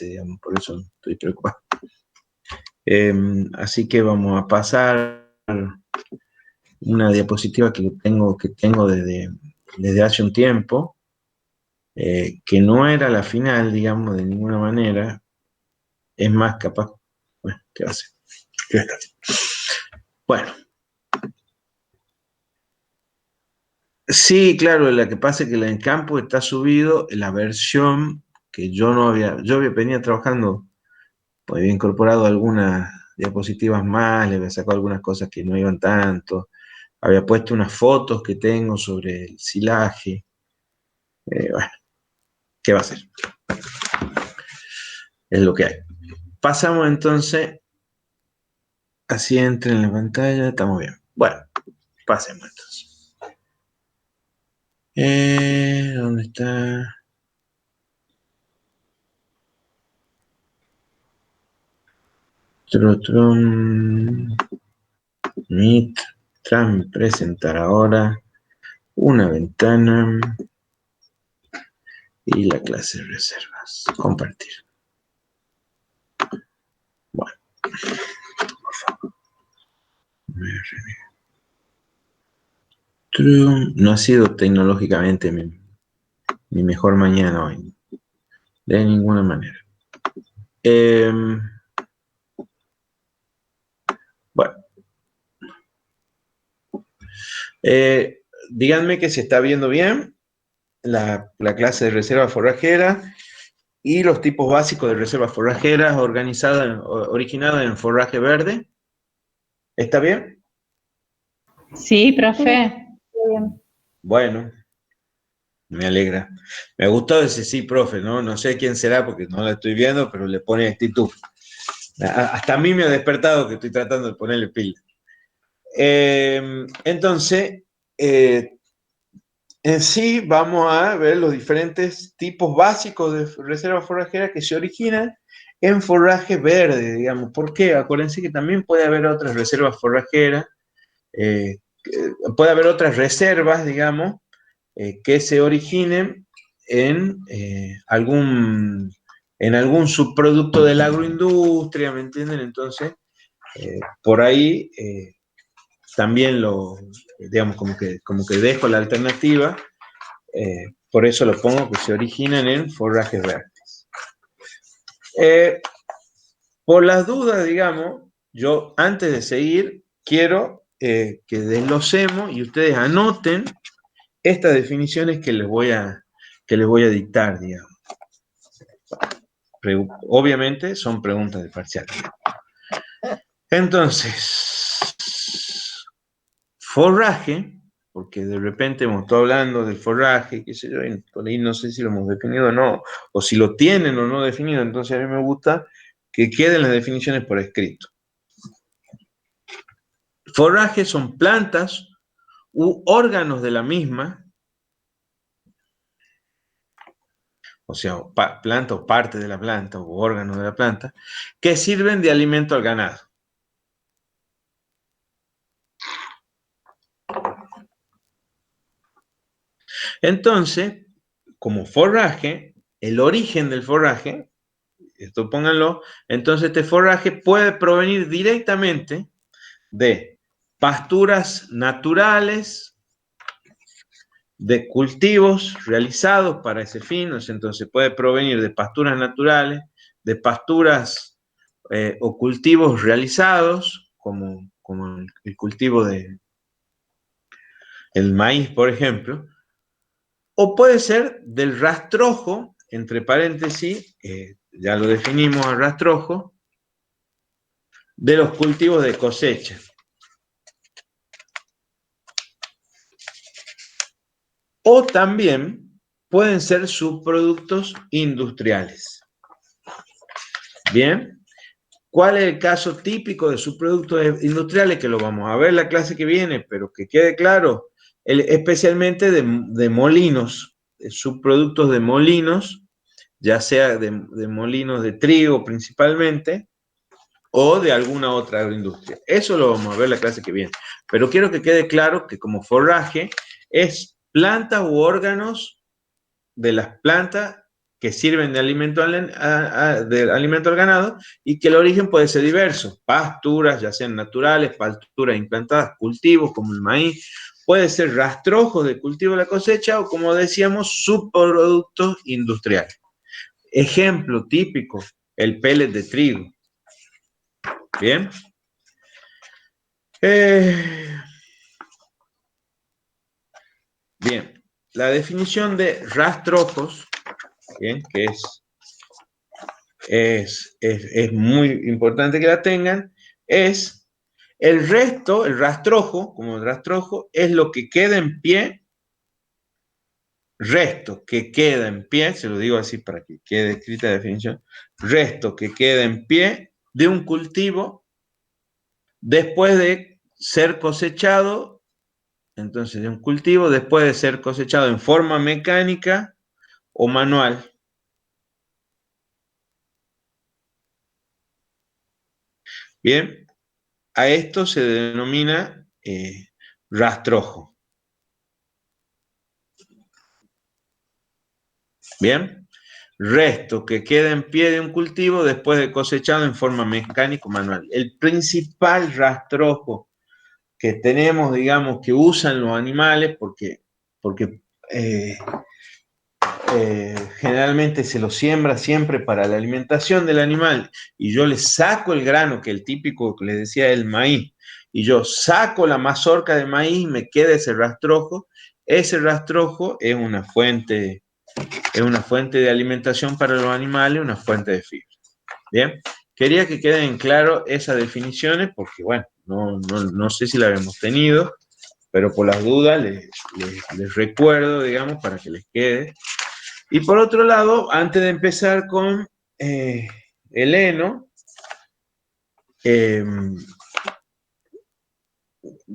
clase, digamos, por eso estoy preocupado. Así que vamos a pasar una diapositiva que tengo desde hace un tiempo, que no era la final, digamos, de ninguna manera. Es más, capaz, bueno, ¿qué va a hacer? Bueno. Sí, claro, la que pasa es que en campo está subido la versión que yo venía trabajando, pues había incorporado algunas diapositivas más, le había sacado algunas cosas que no iban tanto, había puesto unas fotos que tengo sobre el silaje. Bueno, ¿qué va a ser? Es lo que hay. Pasamos entonces, así entra en la pantalla, estamos bien. Bueno, pasemos entonces. ¿Dónde está? Meet, presentar ahora una ventana y la clase de reservas. Compartir. Bueno, por favor. No ha sido tecnológicamente mi mejor mañana hoy. De ninguna manera. Bueno. Díganme que se está viendo bien la clase de reserva forrajera y los tipos básicos de reservas forrajeras originadas en forraje verde. ¿Está bien? Sí, profe. Bueno, me alegra. Me gustó ese sí, profe, ¿no? No sé quién será porque no la estoy viendo, pero le pone actitud. Hasta a mí me ha despertado que estoy tratando de ponerle pila. Entonces, en sí vamos a ver los diferentes tipos básicos de reservas forrajeras que se originan en forraje verde, digamos. ¿Por qué? Acuérdense que también puede haber otras reservas forrajeras, puede haber otras reservas, digamos, que se originen en algún subproducto de la agroindustria, ¿me entienden? Entonces, por ahí también digamos, como que dejo la alternativa, por eso lo pongo que se originan en forrajes verdes. Por las dudas, digamos, yo antes de seguir, quiero que desglosemos y ustedes anoten estas definiciones que les voy a dictar, digamos. Obviamente son preguntas de parcial. Entonces, forraje, porque de repente hemos estado hablando del forraje, qué sé yo, y por ahí no sé si lo hemos definido o no, o si lo tienen o no definido, entonces a mí me gusta que queden las definiciones por escrito. Forraje son plantas u órganos de la misma, o sea, planta o parte de la planta o órganos de la planta, que sirven de alimento al ganado. Entonces, como forraje, el origen del forraje, esto pónganlo, entonces este forraje puede provenir directamente de pasturas naturales, de cultivos realizados para ese fin, entonces puede provenir de pasturas naturales, de pasturas o cultivos realizados, como el cultivo del maíz, por ejemplo, o puede ser del rastrojo, entre paréntesis, ya lo definimos al rastrojo, de los cultivos de cosecha. O también pueden ser subproductos industriales. Bien, ¿cuál es el caso típico de subproductos industriales? Que lo vamos a ver en la clase que viene, pero que quede claro, especialmente de molinos, de subproductos de molinos, ya sea de molinos de trigo principalmente, o de alguna otra agroindustria. Eso lo vamos a ver en la clase que viene. Pero quiero que quede claro que como forraje es plantas u órganos de las plantas que sirven de alimento al ganado y que el origen puede ser diverso. Pasturas, ya sean naturales, pasturas implantadas, cultivos como el maíz, puede ser rastrojos de cultivo de la cosecha o, como decíamos, subproductos industriales. Ejemplo típico, el pellet de trigo. Bien. Bien, la definición de rastrojos, bien, que es muy importante que la tengan, es el resto, el rastrojo, como el rastrojo, es lo que queda en pie, resto que queda en pie, se lo digo así para que quede escrita la definición, resto que queda en pie de un cultivo después de ser cosechado, entonces de un cultivo después de ser cosechado en forma mecánica o manual. Bien, a esto se denomina rastrojo. Bien, resto que queda en pie de un cultivo después de cosechado en forma mecánica o manual. El principal rastrojo que tenemos, digamos, que usan los animales, porque generalmente se lo siembra siempre para la alimentación del animal, y yo le saco el grano, que el típico que les decía el maíz, y yo saco la mazorca de maíz y me queda ese rastrojo. Ese rastrojo es una fuente de alimentación para los animales, una fuente de fibra. Bien, quería que queden claras esas definiciones, porque bueno, no sé si la habíamos tenido, pero por las dudas les recuerdo, digamos, para que les quede. Y por otro lado, antes de empezar con el heno,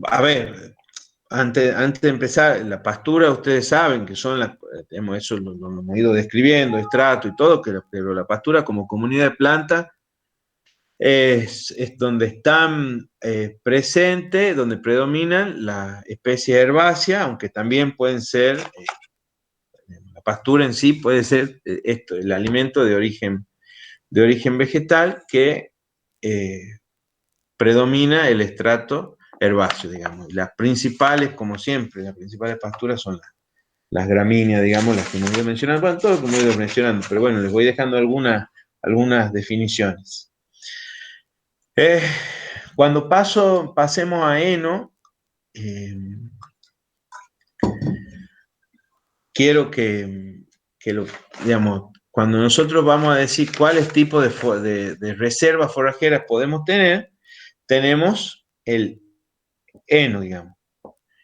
a ver, antes de empezar, la pastura, ustedes saben que son eso lo hemos ido describiendo, estrato y todo, pero la pastura como comunidad de plantas es donde están presentes, donde predominan las especies herbáceas, aunque también pueden ser, la pastura en sí puede ser el alimento de origen vegetal que predomina el estrato herbáceo, digamos. Las principales, como siempre, las principales pasturas son las gramíneas, digamos, las que hemos ido mencionando, bueno, todo lo que hemos ido mencionando, pero bueno, les voy dejando algunas definiciones. Cuando pasemos a heno, quiero digamos, cuando nosotros vamos a decir cuáles tipos de reservas forrajeras podemos tener, tenemos el heno, digamos,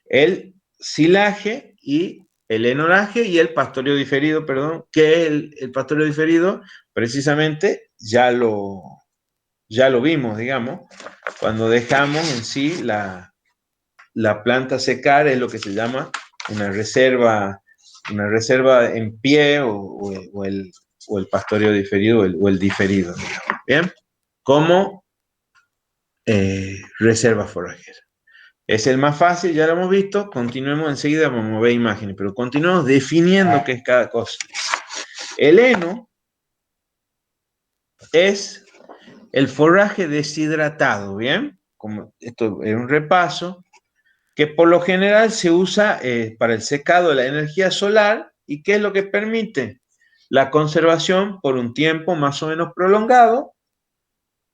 el silaje y el enoraje y el pastoreo diferido, perdón, que el pastoreo diferido precisamente ya lo vimos, digamos, cuando dejamos en sí la planta secar, es lo que se llama una reserva en pie o el pastoreo diferido o el diferido, digamos, ¿bien? Como reserva forrajera. Es el más fácil, ya lo hemos visto. Continuemos enseguida, vamos a ver imágenes, pero continuamos definiendo qué es cada cosa. El heno es el forraje deshidratado, ¿bien? Como esto es un repaso, que por lo general se usa para el secado de la energía solar. ¿Y qué es lo que permite? La conservación por un tiempo más o menos prolongado,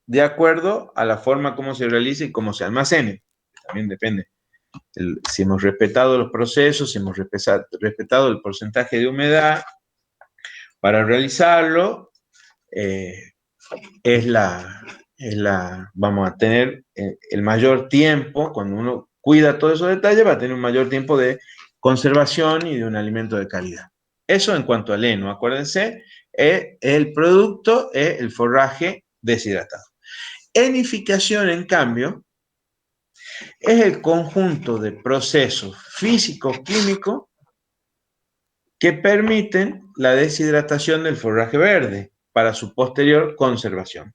de acuerdo a la forma como se realice y cómo se almacene. También depende si hemos respetado los procesos, si hemos respetado el porcentaje de humedad para realizarlo, vamos a tener el mayor tiempo, cuando uno cuida todos esos detalles, va a tener un mayor tiempo de conservación y de un alimento de calidad. Eso en cuanto al heno, acuérdense, el producto es el forraje deshidratado. Enificación, en cambio, es el conjunto de procesos físicos, químicos, que permiten la deshidratación del forraje verde para su posterior conservación.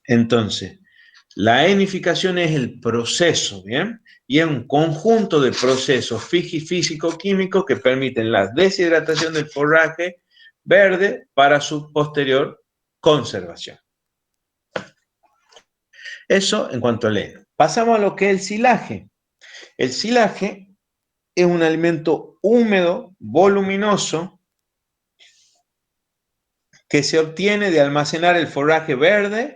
Entonces, La enificación es el proceso, ¿bien? Y es un conjunto de procesos físico-químicos que permiten la deshidratación del forraje verde para su posterior conservación. Eso en cuanto al heno. Pasamos a lo que es el silaje. El silaje es un alimento húmedo, voluminoso, que se obtiene de almacenar el forraje verde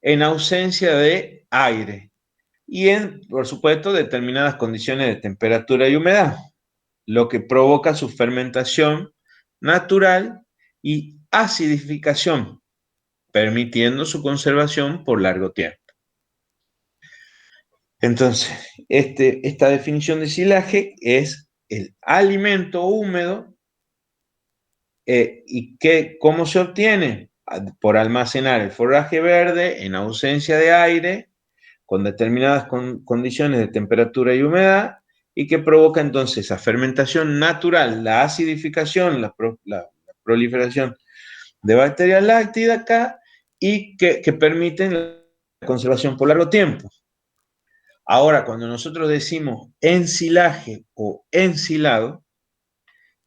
en ausencia de aire y en, por supuesto, determinadas condiciones de temperatura y humedad, lo que provoca su fermentación natural y acidificación, permitiendo su conservación por largo tiempo. Entonces, esta definición de silaje es el alimento húmedo y ¿cómo se obtiene? Por almacenar el forraje verde en ausencia de aire, con determinadas condiciones de temperatura y humedad, y que provoca entonces esa fermentación natural, la acidificación, la proliferación de bacterias lácticas acá, y que permiten la conservación por largo tiempo. Ahora, cuando nosotros decimos ensilaje o ensilado,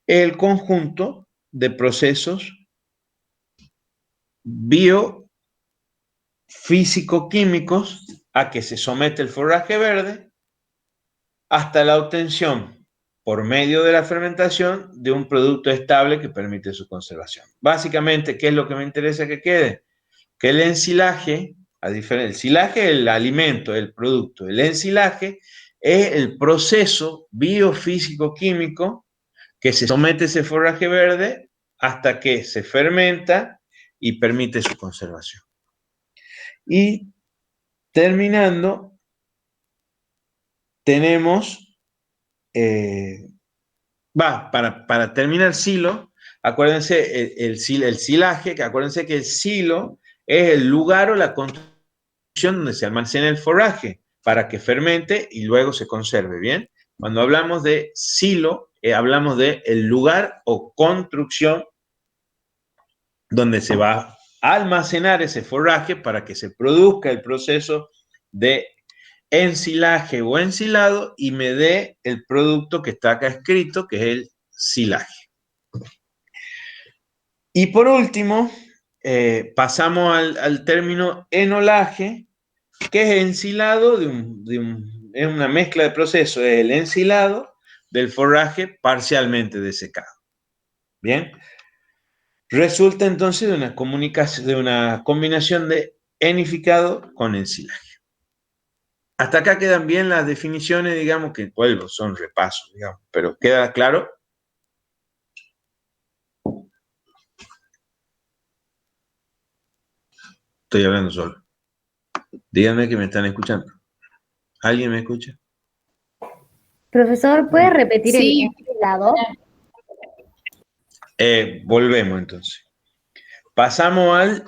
es el conjunto de procesos biofísico-químicos a que se somete el forraje verde hasta la obtención, por medio de la fermentación, de un producto estable que permite su conservación. Básicamente, ¿qué es lo que me interesa que quede? Que el ensilaje, el silaje es el alimento, el producto. El ensilaje es el proceso biofísico-químico que se somete ese forraje verde hasta que se fermenta y permite su conservación. Y terminando, tenemos, para terminar silo, acuérdense el silaje, que acuérdense que el silo es el lugar o la construcción donde se almacena el forraje para que fermente y luego se conserve, ¿bien? Cuando hablamos de silo, hablamos de el lugar o construcción donde se va a almacenar ese forraje para que se produzca el proceso de ensilaje o ensilado y me dé el producto que está acá escrito, que es el silaje. Y por último, pasamos al término enolaje, que es ensilado es una mezcla de procesos, es el ensilado del forraje parcialmente desecado. Bien, resulta entonces de una combinación de enificado con ensilaje. Hasta acá quedan bien las definiciones, digamos, que vuelvo, son repasos, digamos, pero ¿queda claro? Estoy hablando solo. Díganme que me están escuchando. ¿Alguien me escucha? Profesor, ¿puede repetir el Sí, ensilado? Volvemos entonces. Pasamos al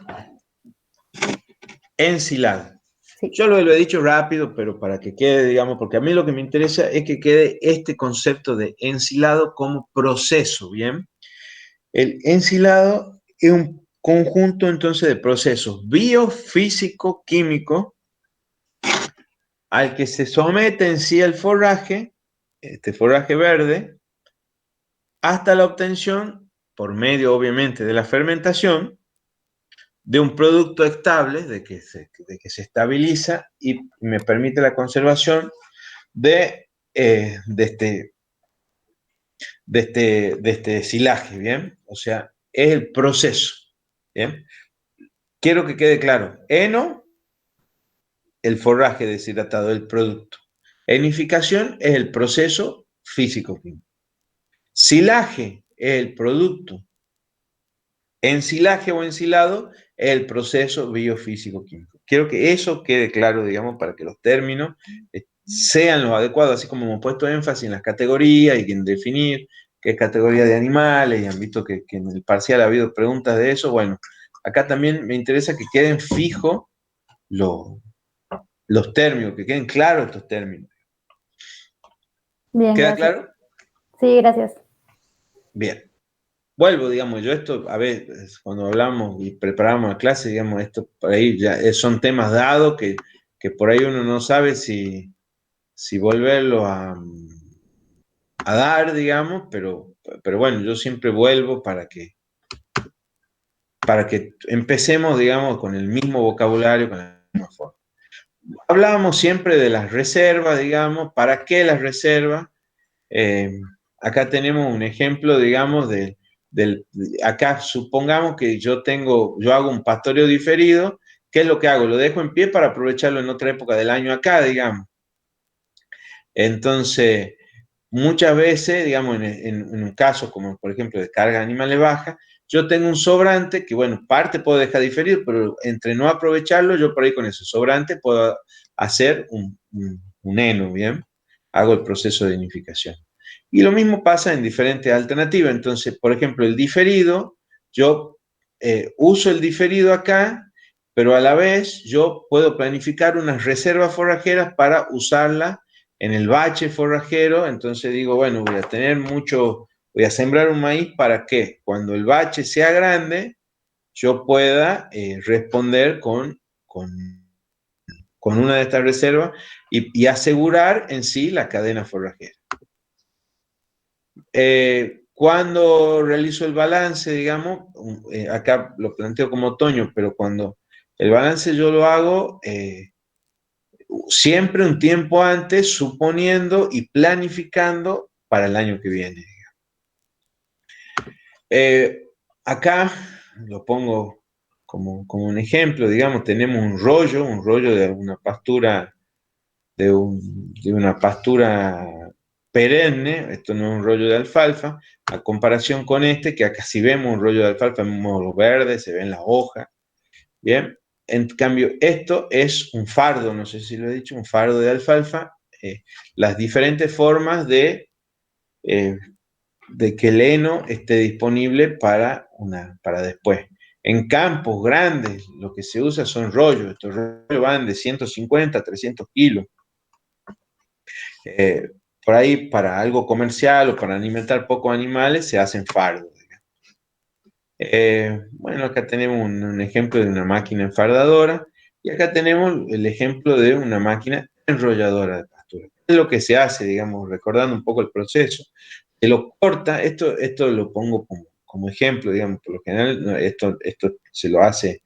ensilado. Sí. Yo lo he dicho rápido, pero para que quede, digamos, porque a mí lo que me interesa es que quede este concepto de ensilado como proceso, ¿bien? El ensilado es un conjunto entonces de procesos biofísico-químicos al que se somete en sí el forraje, este forraje verde, hasta la obtención, por medio obviamente de la fermentación, de un producto estable, de que se estabiliza y me permite la conservación de este silaje, ¿bien? O sea, es el proceso, ¿bien? Quiero que quede claro, heno, el forraje deshidratado, el producto. Enificación es el proceso físico-químico. Silaje es el producto. Ensilaje o ensilado es el proceso biofísico-químico. Quiero que eso quede claro, digamos, para que los términos sean los adecuados, así como hemos puesto énfasis en las categorías y en definir qué categoría de animales, y han visto que en el parcial ha habido preguntas de eso. Bueno, acá también me interesa que queden fijos los términos, que queden claros estos términos. Bien, ¿Queda gracias. claro? Sí, gracias. Bien. vuelvo, digamos, yo esto, a veces, cuando hablamos y preparamos la clase, digamos, esto por ahí ya son temas dados que por ahí uno no sabe si volverlo a dar, digamos, pero bueno, yo siempre vuelvo para que empecemos, digamos, con el mismo vocabulario, con la misma forma. Hablábamos siempre de las reservas, digamos, ¿para qué las reservas? Eh, Acá tenemos un ejemplo, digamos, acá supongamos que yo hago un pastoreo diferido. ¿Qué es lo que hago? Lo dejo en pie para aprovecharlo en otra época del año acá, digamos. Entonces, muchas veces, digamos, en un caso como por ejemplo de carga de animales baja, yo tengo un sobrante que, bueno, parte puedo dejar diferido, pero entre no aprovecharlo, yo por ahí con ese sobrante puedo hacer un heno, ¿bien? Hago el proceso de nidificación. Y lo mismo pasa en diferentes alternativas. Entonces, por ejemplo, el diferido, yo uso el diferido acá, pero a la vez yo puedo planificar unas reservas forrajeras para usarla en el bache forrajero. Entonces digo, bueno, voy a sembrar un maíz para que cuando el bache sea grande, yo pueda responder con una de estas reservas y asegurar en sí la cadena forrajera. Cuando realizo el balance, digamos, acá lo planteo como otoño, pero cuando el balance yo lo hago siempre un tiempo antes, suponiendo y planificando para el año que viene. Eh, Acá lo pongo como un ejemplo, digamos, tenemos un rollo de una pastura, de una pastura perenne. Esto no es un rollo de alfalfa, a comparación con este, que acá si vemos un rollo de alfalfa en modo verde, se ven las hojas, ¿bien? En cambio, esto es un fardo, no sé si lo he dicho, un fardo de alfalfa. Las diferentes formas eh, de que el heno esté disponible para después. En campos grandes, lo que se usa son rollos. Estos rollos van de 150 a 300 kilos. Eh, por ahí, para algo comercial o para alimentar pocos animales, se hacen fardos. Bueno, acá tenemos un ejemplo de una máquina enfardadora y acá tenemos el ejemplo de una máquina enrolladora de pastura. Es lo que se hace, digamos, recordando un poco el proceso. Se lo corta, esto lo pongo como ejemplo, digamos, por lo general esto se lo hace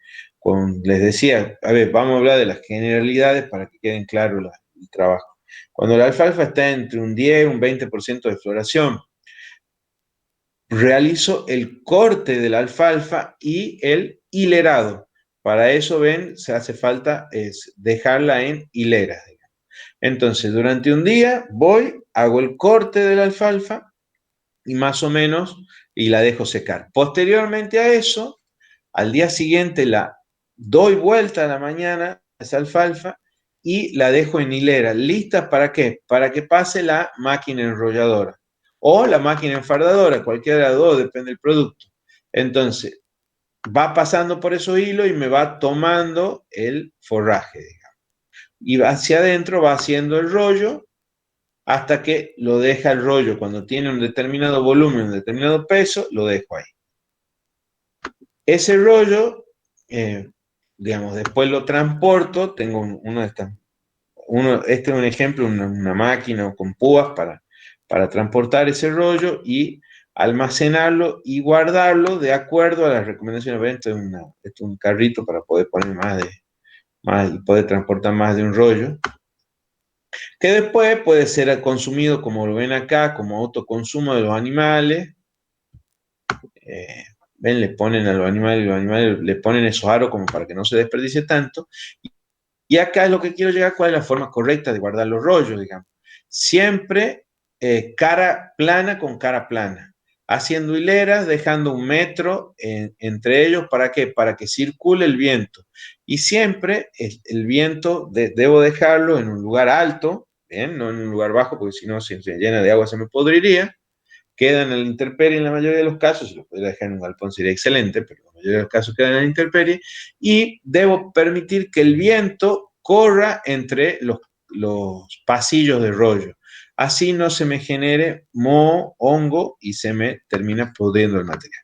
les decía, a ver, vamos a hablar de las generalidades para que queden claros el trabajo. Cuando la alfalfa está entre un 10 y un 20% de floración, realizo el corte de la alfalfa y el hilerado. Para eso, ven, se hace falta dejarla en hileras. Entonces, durante un día hago el corte de la alfalfa y más o menos, y la dejo secar. Posteriormente a eso, al día siguiente la doy vuelta a la mañana, esa alfalfa, y la dejo en hilera, lista ¿para qué? Para que pase la máquina enrolladora o la máquina enfardadora, cualquiera de las dos, depende del producto. Entonces, va pasando por esos hilos y me va tomando el forraje, digamos. Y hacia adentro va haciendo el rollo hasta que lo deja el rollo. Cuando tiene un determinado volumen, un determinado peso, lo dejo ahí. Ese rollo, digamos, después lo transporto. Tengo este es un ejemplo, una máquina con púas para transportar ese rollo y almacenarlo y guardarlo de acuerdo a las recomendaciones. Esto es un carrito para poder poner más y poder transportar más de un rollo, que después puede ser consumido, como lo ven acá, como autoconsumo de los animales. Ven, le ponen a los animales le ponen esos aros como para que no se desperdicie tanto. Y acá es lo que quiero llegar, cuál es la forma correcta de guardar los rollos, digamos. Siempre cara plana con cara plana, haciendo hileras, dejando 1 metro entre ellos. ¿Para qué? Para que circule el viento. Y siempre el viento debo dejarlo en un lugar alto, ¿bien? No en un lugar bajo, porque si no, si se llena de agua se me podriría. Quedan en la intemperie en la mayoría de los casos. Si lo pudiera dejar en un galpón sería excelente, pero en la mayoría de los casos quedan en la intemperie. Y debo permitir que el viento corra entre los pasillos de rollo. Así no se me genere moho, hongo y se me termina pudriendo el material.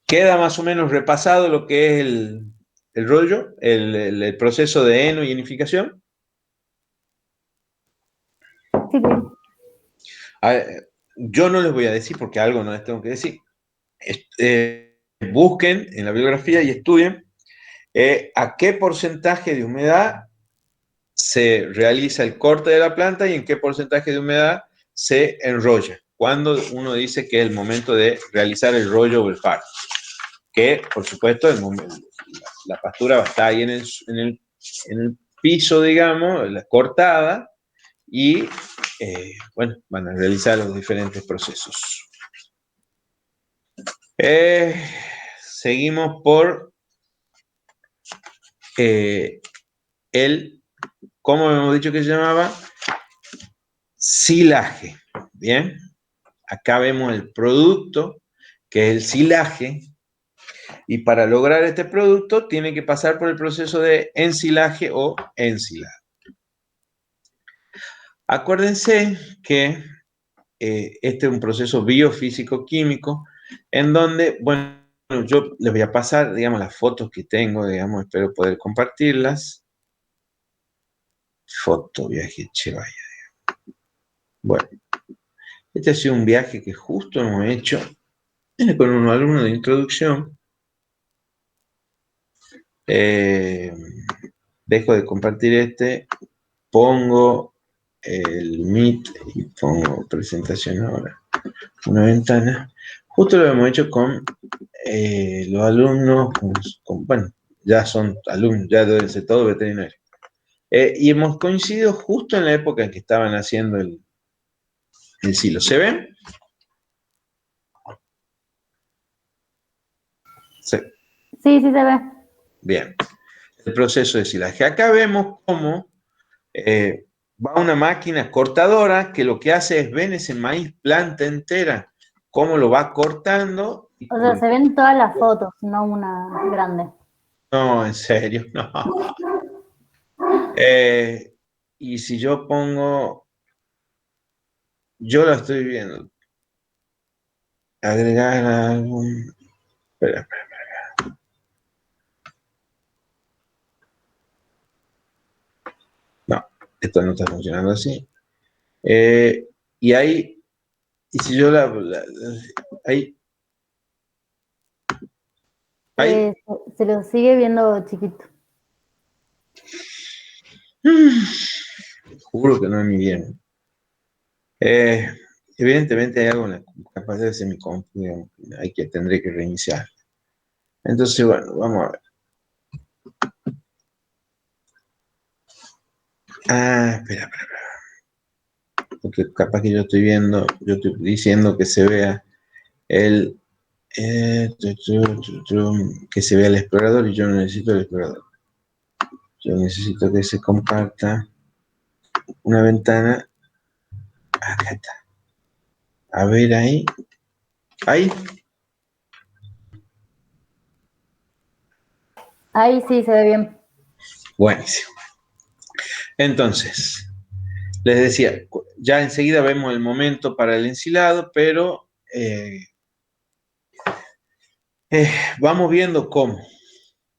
Queda más o menos repasado lo que es el rollo, el proceso de heno y enificación. Sí, Yo no les voy a decir porque algo no les tengo que decir. Busquen en la bibliografía y estudien a qué porcentaje de humedad se realiza el corte de la planta y en qué porcentaje de humedad se enrolla. Cuando uno dice que es el momento de realizar el rollo o el faro. Que, por supuesto, la pastura va a estar ahí en el piso, digamos, la cortada, y bueno, van a realizar los diferentes procesos. Seguimos por ¿cómo hemos dicho que se llamaba? Silaje. Bien, acá vemos el producto, que es el silaje, y para lograr este producto tiene que pasar por el proceso de ensilaje o ensilado. Acuérdense que este es un proceso biofísico-químico en donde, bueno, yo les voy a pasar, digamos, las fotos que tengo, digamos, espero poder compartirlas. Foto, viaje, che, vaya. Bueno, este ha sido un viaje que justo hemos hecho con unos alumnos de introducción. Dejo de compartir pongo el Meet y pongo presentación ahora. Una ventana. Justo lo hemos hecho con los alumnos, bueno, ya son alumnos, ya deben ser todos veterinarios. Y hemos coincidido justo en la época en que estaban haciendo el silo. ¿Se ven? Sí. Sí, se ve. Bien. El proceso de silaje. Acá vemos cómo va una máquina cortadora que lo que hace es, ven ese maíz planta entera, cómo lo va cortando. O sea, se ven todas las fotos, no una grande. No, en serio, no. Y si yo pongo, yo la estoy viendo. Agregar algún. Espera. No, esto no está funcionando así. Y ahí, y si yo ahí. Ahí. Se lo sigue viendo chiquito. Juro que no es mi bien. Evidentemente hay algo en la capacidad de mi compu, tendré que reiniciar. Entonces, bueno, vamos a ver. Espera. Porque capaz que yo estoy diciendo que se vea que se vea el explorador y yo no necesito el explorador. Yo necesito que se comparta una ventana. Acá está. A ver ahí. Ahí. Ahí sí se ve bien. Buenísimo. Entonces, les decía, ya enseguida vemos el momento para el ensilado, pero vamos viendo cómo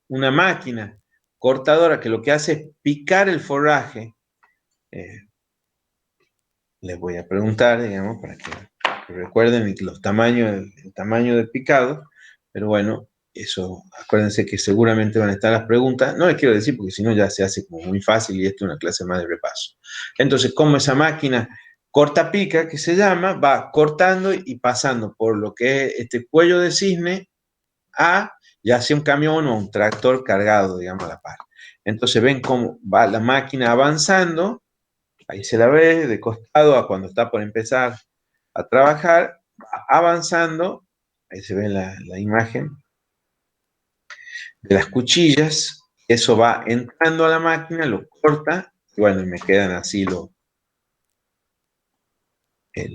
una máquina cortadora que lo que hace es picar el forraje. Les voy a preguntar, digamos, para que recuerden el tamaño del picado, pero bueno, eso, acuérdense que seguramente van a estar las preguntas. No les quiero decir porque si no ya se hace como muy fácil y esto es una clase más de repaso. Entonces, como esa máquina corta pica, que se llama, va cortando y pasando por lo que es este cuello de cisne a ya sea un camión o un tractor cargado, digamos, a la par. Entonces ven cómo va la máquina avanzando, ahí se la ve de costado a cuando está por empezar a trabajar, va avanzando, ahí se ve la imagen de las cuchillas, eso va entrando a la máquina, lo corta, y bueno, y me quedan así lo que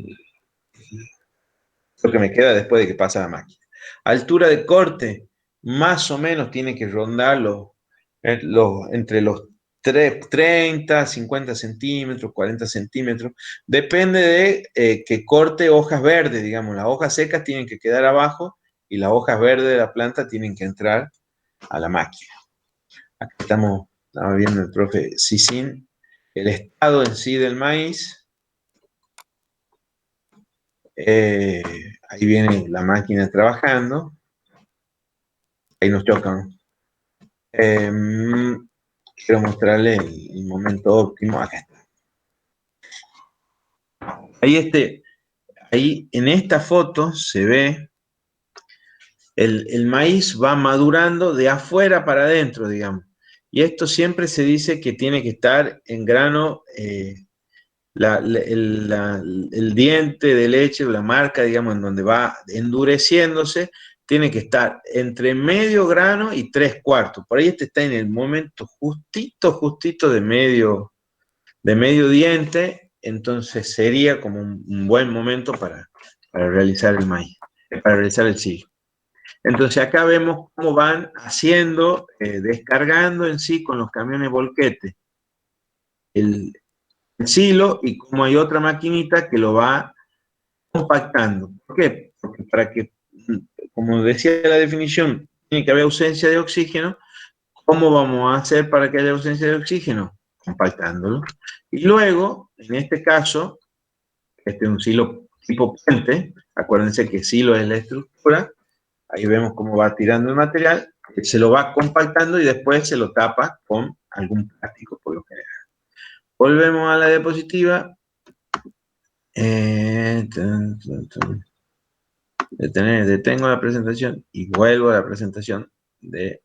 me queda después de que pasa la máquina. Altura de corte, más o menos tiene que rondar entre los 30, 50 centímetros, 40 centímetros. Depende de que corte hojas verdes, digamos. Las hojas secas tienen que quedar abajo y las hojas verdes de la planta tienen que entrar a la máquina. Aquí estamos viendo el profe Sisín, el estado en sí del maíz. Ahí viene la máquina trabajando. Ahí nos chocan. Quiero mostrarles el momento óptimo. Acá está. Ahí en esta foto se ve el maíz va madurando de afuera para adentro, digamos. Y esto siempre se dice que tiene que estar en grano, el diente de leche, la marca, digamos, en donde va endureciéndose, tiene que estar entre medio grano y 3/4. Por ahí este está en el momento justito de medio diente, entonces sería como un buen momento para realizar el maíz, para realizar el sillo. Entonces acá vemos cómo van haciendo, descargando en sí con los camiones volquete el silo y cómo hay otra maquinita que lo va compactando. ¿Por qué? Porque para que, como decía la definición, tiene que haber ausencia de oxígeno. ¿Cómo vamos a hacer para que haya ausencia de oxígeno? Compactándolo. Y luego, en este caso, este es un silo tipo puente. Acuérdense que silo es la estructura. Ahí vemos cómo va tirando el material, se lo va compactando y después se lo tapa con algún plástico por lo general. Volvemos a la diapositiva. Detengo la presentación y vuelvo a la presentación de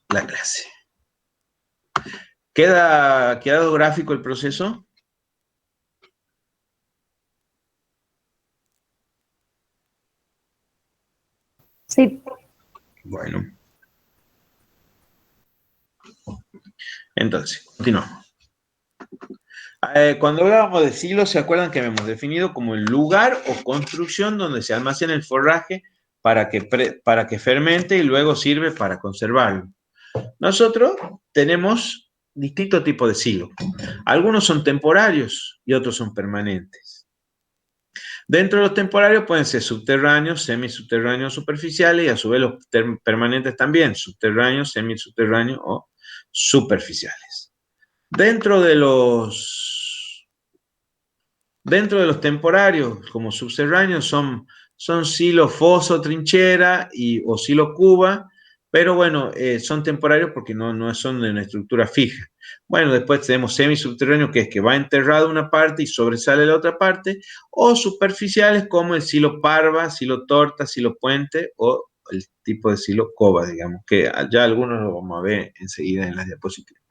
la clase. ¿Quedado gráfico el proceso? Sí. Bueno. Entonces, continuamos. Cuando hablábamos de silos, ¿se acuerdan que hemos definido como el lugar o construcción donde se almacena el forraje para que fermente y luego sirve para conservarlo? Nosotros tenemos distintos tipos de silos. Algunos son temporarios y otros son permanentes. Dentro de los temporarios pueden ser subterráneos, semisubterráneos, superficiales y a su vez los permanentes también, subterráneos, semisubterráneos o superficiales. Dentro de los temporarios, como subterráneos, son silo, foso, trinchera o silo cuba, pero bueno, son temporarios porque no son de una estructura fija. Bueno, después tenemos semisubterráneos, que es que va enterrado una parte y sobresale la otra parte, o superficiales como el silo parva, silo torta, silo puente o el tipo de silo cova, digamos, que ya algunos lo vamos a ver enseguida en las diapositivas.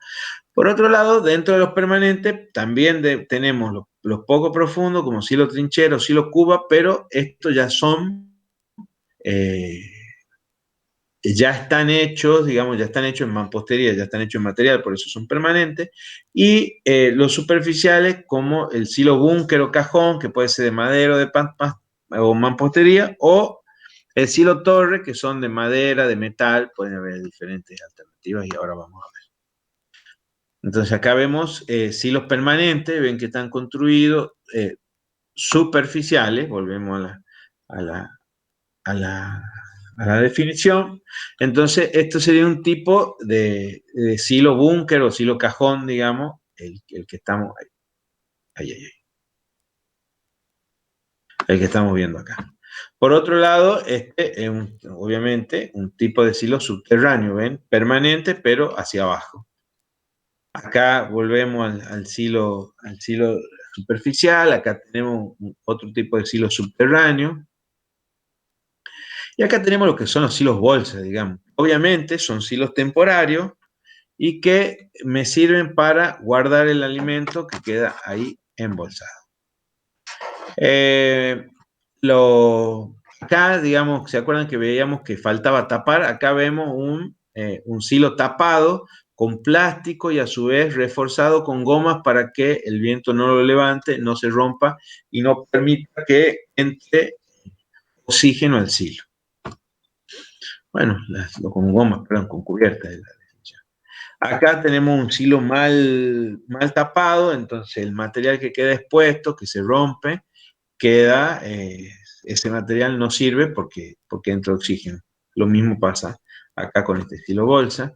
Por otro lado, dentro de los permanentes también tenemos los poco profundos como silo trinchero, silo cuba, pero estos ya son, ya están hechos, digamos, ya están hechos en mampostería, ya están hechos en material, por eso son permanentes. Y los superficiales como el silo búnker o cajón, que puede ser de madera o mampostería, o el silo torre, que son de madera, de metal, pueden haber diferentes alternativas y ahora vamos a ver. Entonces acá vemos silos permanentes, ven que están construidos superficiales, volvemos a la definición. Entonces esto sería un tipo de silo búnker o silo cajón, digamos, el que estamos el que estamos viendo acá. Por otro lado, este es obviamente un tipo de silo subterráneo, ¿ven? Permanente, pero hacia abajo. Acá volvemos al silo superficial, acá tenemos otro tipo de silo subterráneo. Y acá tenemos lo que son los silos bolsa, digamos. Obviamente son silos temporarios y que me sirven para guardar el alimento que queda ahí embolsado. Acá, digamos, ¿se acuerdan que veíamos que faltaba tapar? Acá vemos un silo tapado con plástico y a su vez reforzado con gomas para que el viento no lo levante, no se rompa y no permita que entre oxígeno al silo. Bueno, con gomas, perdón, con cubierta de la definición. Acá tenemos un silo mal tapado, entonces el material que queda expuesto, que se rompe, queda, ese material no sirve porque entra oxígeno. Lo mismo pasa acá con este silo bolsa.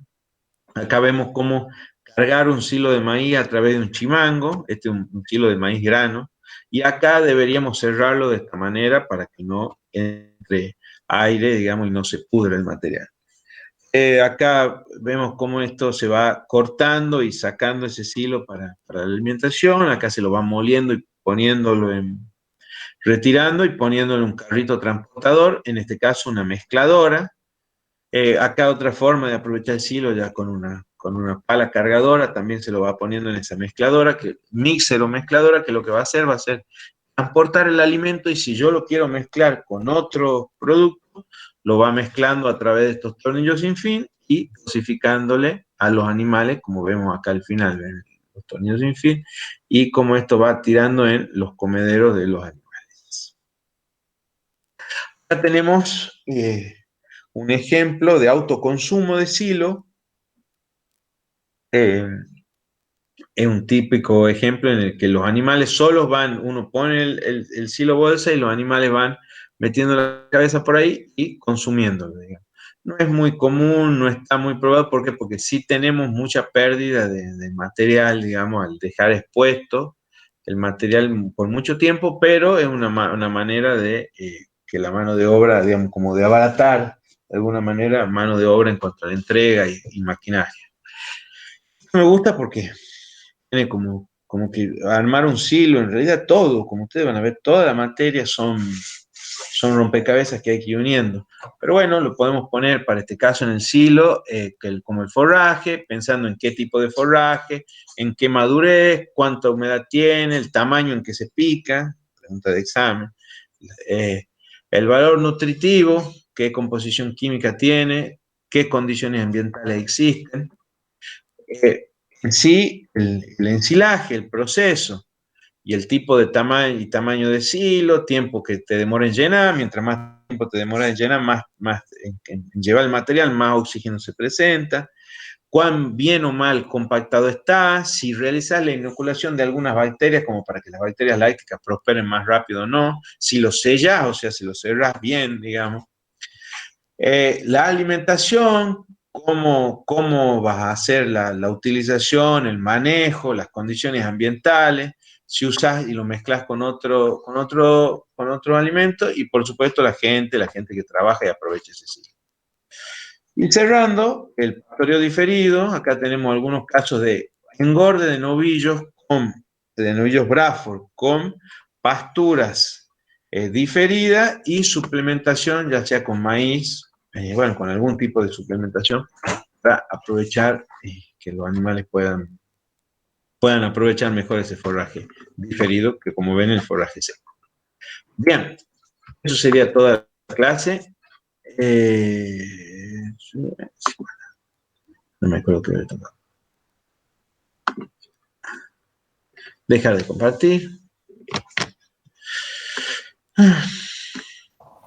Acá vemos cómo cargar un silo de maíz a través de un chimango, este es un silo de maíz grano, y acá deberíamos cerrarlo de esta manera para que no entre aire, digamos, y no se pudra el material. Acá vemos cómo esto se va cortando y sacando ese silo para la alimentación. Acá se lo va moliendo y poniéndolo retirando y poniéndolo en un carrito transportador, en este caso una mezcladora. Acá otra forma de aprovechar el silo ya con una pala cargadora, también se lo va poniendo en esa mezcladora, mixer o mezcladora, que lo que va a ser transportar el alimento, y si yo lo quiero mezclar con otro producto, lo va mezclando a través de estos tornillos sin fin y dosificándole a los animales, como vemos acá al final, ¿ven? Los tornillos sin fin, y como esto va tirando en los comederos de los animales. Acá tenemos un ejemplo de autoconsumo de silo. Es un típico ejemplo en el que los animales solos van, uno pone el silo bolsa y los animales van metiendo la cabeza por ahí y consumiéndolo, digamos. No es muy común, no está muy probado. ¿Por qué? Porque sí tenemos mucha pérdida de material, digamos, al dejar expuesto el material por mucho tiempo, pero es una manera de que la mano de obra, digamos, como de abaratar de alguna manera mano de obra en cuanto a la entrega y maquinaria. Me gusta porque tiene como que armar un silo, en realidad todo, como ustedes van a ver, toda la materia son rompecabezas que hay que ir uniendo. Pero bueno, lo podemos poner para este caso en el silo, como el forraje, pensando en qué tipo de forraje, en qué madurez, cuánta humedad tiene, el tamaño en que se pica, pregunta de examen, el valor nutritivo, qué composición química tiene, qué condiciones ambientales existen. En sí, el ensilaje, el proceso y el tipo de tamaño de silo, tiempo que te demora en llenar, mientras más tiempo te demora en llenar, más en llevar el material, más oxígeno se presenta, cuán bien o mal compactado está, si realizas la inoculación de algunas bacterias, como para que las bacterias lácticas prosperen más rápido o no, si lo sellas, o sea, si lo cerras bien, digamos. La alimentación, cómo vas a hacer la utilización, el manejo, las condiciones ambientales, si usas y lo mezclas con otro alimento, y por supuesto la gente que trabaja y aprovecha ese ciclo. Y cerrando, el pastoreo diferido. Acá tenemos algunos casos de engorde de novillos Braford con pasturas diferidas y suplementación, ya sea con maíz, bueno, con algún tipo de suplementación para aprovechar que los animales puedan aprovechar mejor ese forraje diferido, que como ven, el forraje seco. Bien, eso sería toda la clase. No me acuerdo qué le tocaba. Dejar de compartir.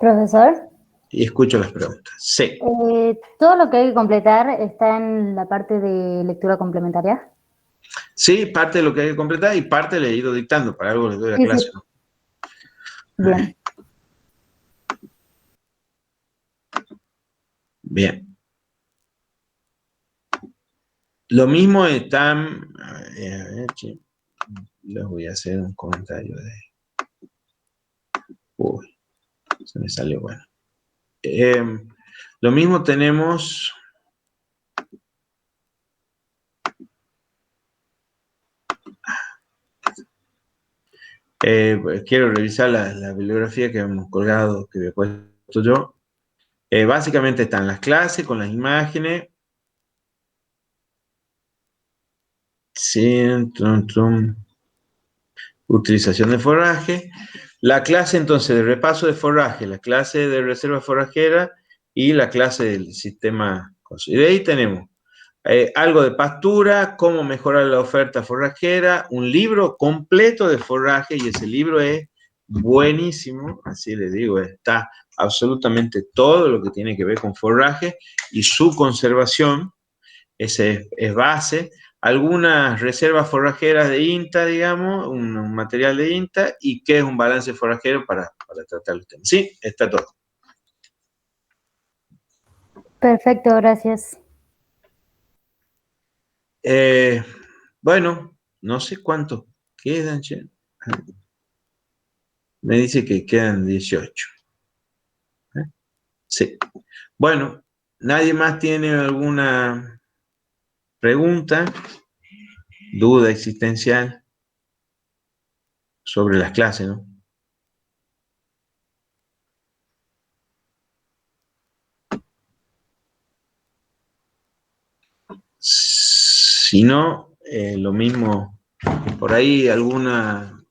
Profesor, Y escucho las preguntas. Sí. todo lo que hay que completar está en la parte de lectura complementaria. Sí, parte de lo que hay que completar y parte le he ido dictando, para algo les doy la clase. Sí. Bien. Bien. Lo mismo están. Les voy a hacer un comentario de. Uy, se me salió bueno. Lo mismo tenemos. Quiero revisar la bibliografía que hemos colgado, que he puesto yo. Básicamente están las clases con las imágenes. Sí, utilización de forraje. La clase entonces de repaso de forraje, la clase de reserva forrajera y la clase del sistema. Y de ahí tenemos algo de pastura, cómo mejorar la oferta forrajera, un libro completo de forraje, y ese libro es buenísimo, así les digo, está absolutamente todo lo que tiene que ver con forraje y su conservación. ese es base. Algunas reservas forrajeras de INTA, digamos, un material de INTA, y qué es un balance forrajero para tratar los temas. Sí, está todo. Perfecto, gracias. Bueno, no sé cuántos quedan, che. Me dice que quedan 18. Sí. Bueno, ¿nadie más tiene alguna pregunta, duda existencial sobre las clases, no? Si no, lo mismo, por ahí alguna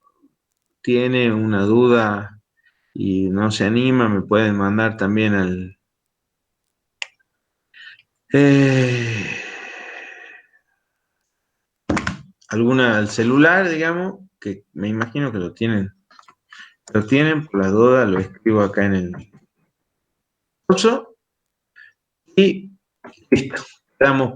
tiene una duda y no se anima, me pueden mandar también al alguna al celular, digamos, que me imagino que lo tienen, por las dudas, lo escribo acá en el curso y listo, estamos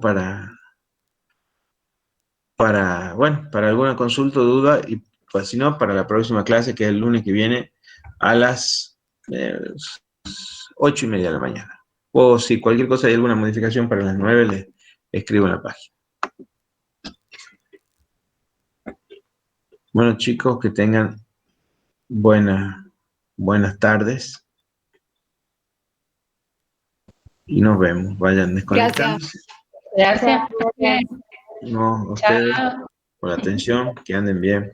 bueno, para alguna consulta o duda, y pues si no, para la próxima clase, que es el lunes que viene, a las 8:30 de la mañana. O si cualquier cosa hay alguna modificación para las 9, le escribo en la página. Bueno, chicos, que tengan buenas tardes. Y nos vemos. Vayan desconectando. Gracias. Gracias. No, a ustedes Chao. por la atención. Que anden bien.